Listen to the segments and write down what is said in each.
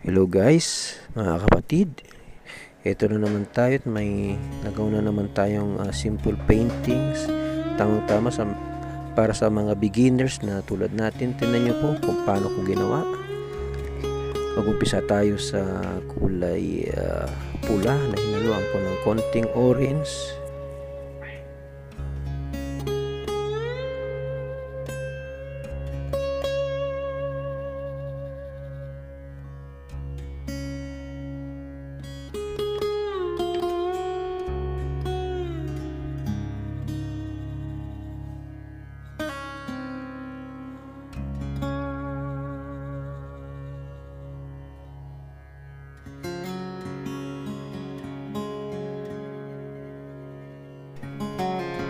Hello guys, mga kapatid. Ito na naman tayo at may nagawa na naman tayong simple paintings. Tamang-tama para sa mga beginners na tulad natin. Tingnan nyo po kung paano ko ginawa. Mag-umpisa tayo sa kulay pula na hinaluan ko ng konting orange.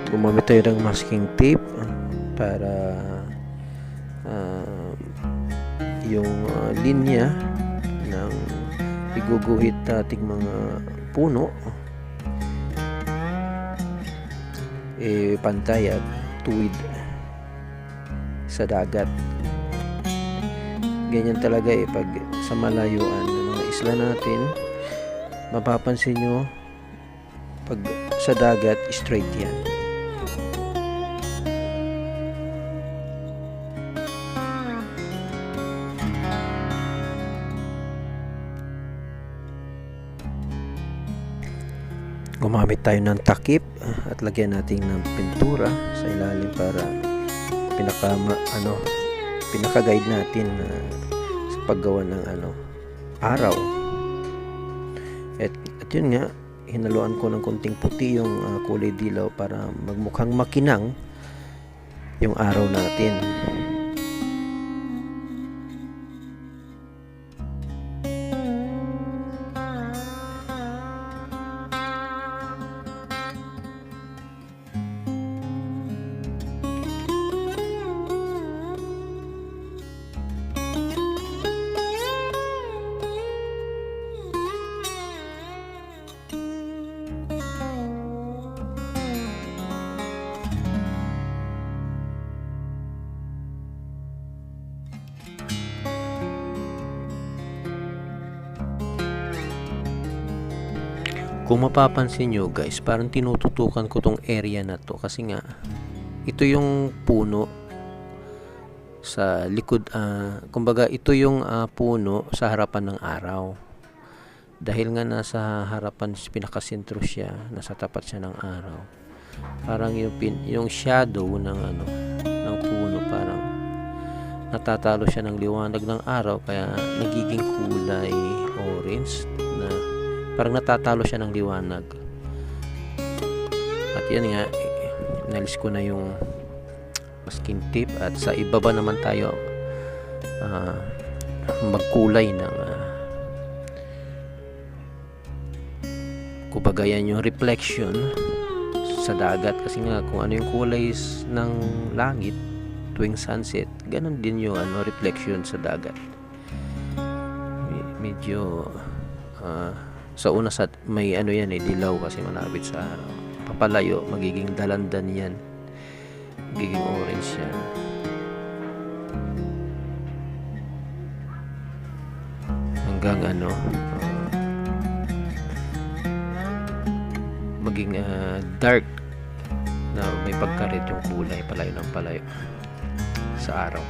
Gumamit tayo ng masking tape para yung linya ng iguguhit nating mga puno pantay at tuwid sa dagat. Ganyan talaga pag sa malayuan ng mga isla natin, mapapansin nyo pag sa dagat straight yan. Gumamit tayo ng takip at lagyan natin ng pintura sa ilalim para pinaka-guide natin sa paggawa ng araw. At yun nga, hinaluan ko ng konting puti yung kulay dilaw para magmukhang makinang yung araw natin. Kung mapapansin nyo guys, parang tinututukan ko tong area na to kasi nga ito yung puno sa likod, kumbaga ito yung puno sa harapan ng araw. Dahil nga nasa harapan, pinakasentro siya, nasa tapat siya ng araw. Parang yung shadow ng puno parang natatalo siya ng liwanag ng araw, kaya nagiging kulay orange na parang natatalo siya ng liwanag. At yan nga, inalis ko na yung masking tape at sa ibaba naman tayo magkulay ng kumbaga yan yung reflection sa dagat, kasi nga kung ano yung kulay ng langit tuwing sunset, ganun din yung reflection sa dagat. Medyo sa una may yan dilaw kasi malapit sa araw. Papalayo, magiging dalandan yan. Magiging orange yan. Hanggang maging dark na may pagka-red yung kulay, palayo ng palayo sa araw.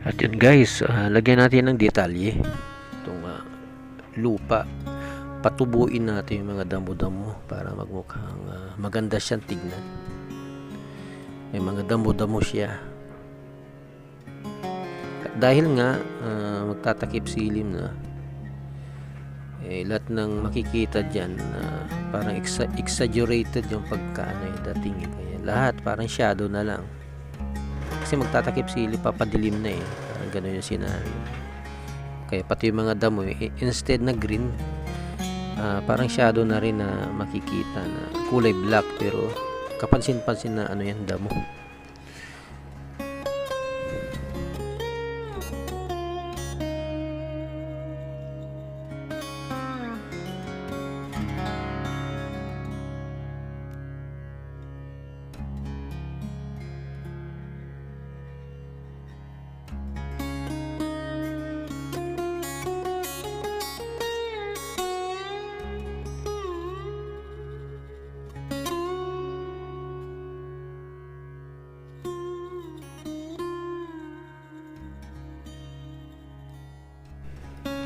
At yun guys, lagyan natin ng detalye itong lupa. Patubuin natin yung mga damo-damo para magmukhang maganda siyang tignan. May mga damo-damo siya. At dahil nga magtatakip silim na, lahat ng makikita dyan parang exaggerated yung pagkaano yung dating. Kaya lahat parang shadow na lang. Kasi magtatakip silim, papadilim na parang gano'n yung scenario. Kaya pati yung mga damo, instead na green, parang shadow na rin na makikita na kulay black, pero kapansin-pansin na ano yan, damo.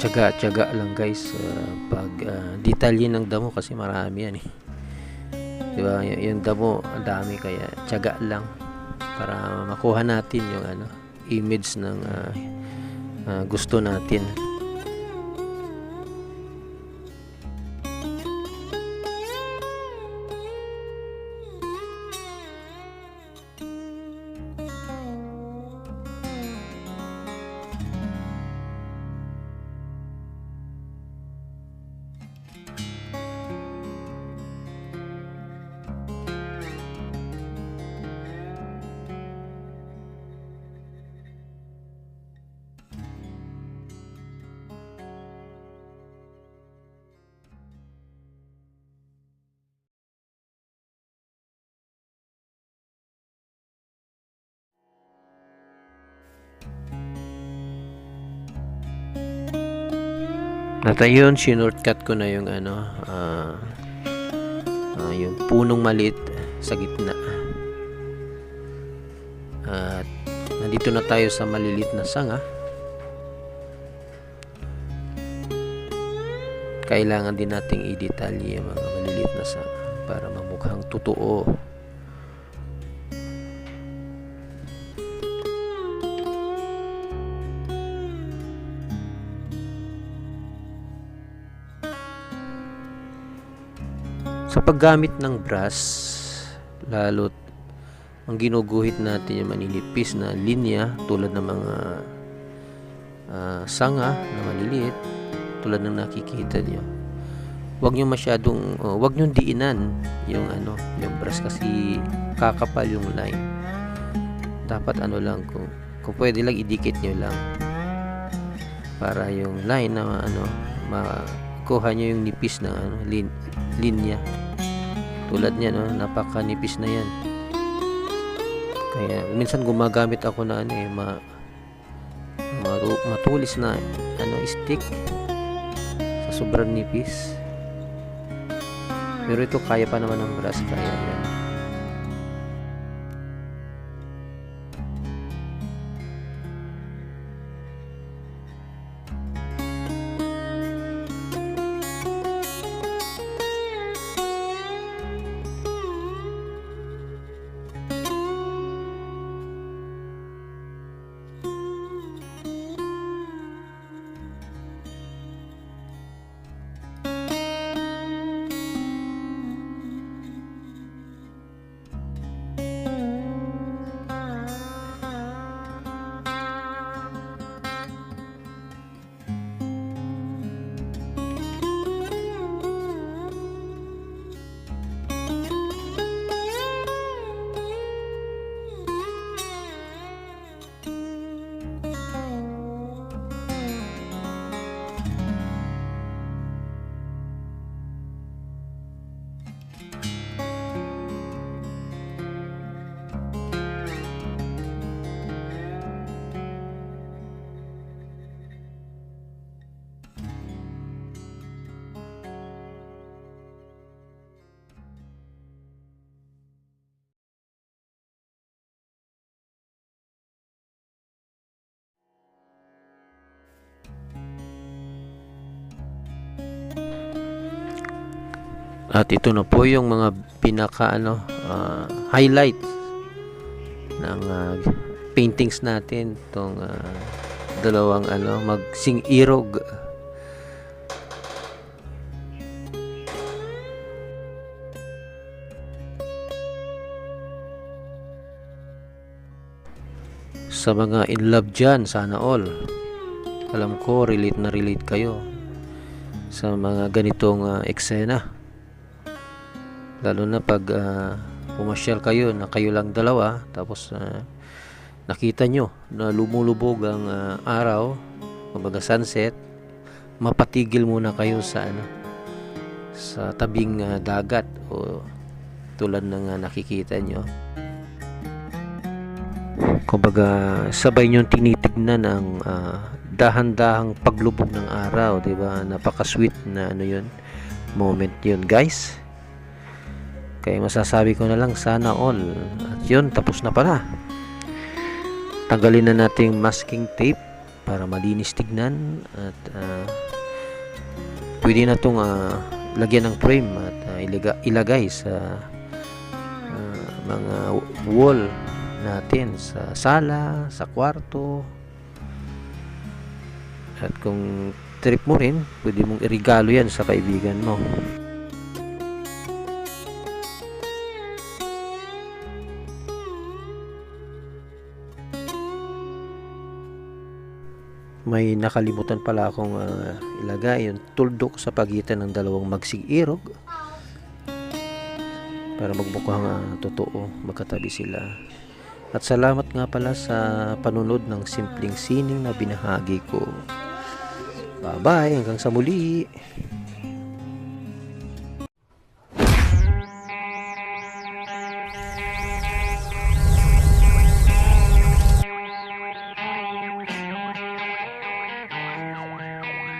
Tiyaga lang guys pag detalye ng damo, kasi marami yan diba, yung damo ang dami, kaya tiyaga lang para makuha natin yung image ng gusto natin. At ayun, sinurtcut ko na yung yung punong maliit sa gitna. At nandito na tayo sa maliliit na sanga. Kailangan din nating i-detalye yung mga maliliit na sanga para mamukhang totoo. Sa paggamit ng brush, lalo't ang ginuguhit natin yung maninipis na linya tulad ng mga sanga na maliliit, tulad ng nakikita niyo. Huwag niyo masyadong huwag niyo diinan yung yung brush, kasi kakapal yung line. Dapat lang, kung pwede lang idikit niyo lang para yung line na makuha niyo yung nipis na linya. Tulad niya, napakanipis na yan. Kaya minsan gumagamit ako na matulis na stick sa sobrang nipis. Pero ito kaya pa naman ng brush, kaya yan. At ito na po yung mga pinaka highlight ng paintings natin, itong dalawang magsing irog. Sa mga in love dyan, sana all, alam ko relate na relate kayo sa mga ganitong eksena, lalo na pag pumasyal kayo na kayo lang dalawa, tapos nakita nyo na lumulubog ang araw, kumbaga sunset, mapatigil muna kayo sa sa tabing dagat, o tulad ng nakikita nyo, kumbaga sabay nyo tinitignan ang dahan-dahang paglubog ng araw, 'di ba? Napaka-sweet na yun, moment yun, guys. Kaya masasabi ko na lang, sana all. At yun, tapos na pala. Tanggalin na natin yung masking tape para malinis tignan, at pwede na itong lagyan ng frame at ilagay sa mga wall natin sa sala, sa kwarto. At kung trip mo rin, pwede mong irigalo yan sa kaibigan mo. May nakalimutan pala akong ilagay yung tuldok sa pagitan ng dalawang magsing irog para magmukhang totoo, magkatabi sila. At salamat nga pala sa panunod ng simpleng sining na binahagi ko. Bye-bye, hanggang sa muli.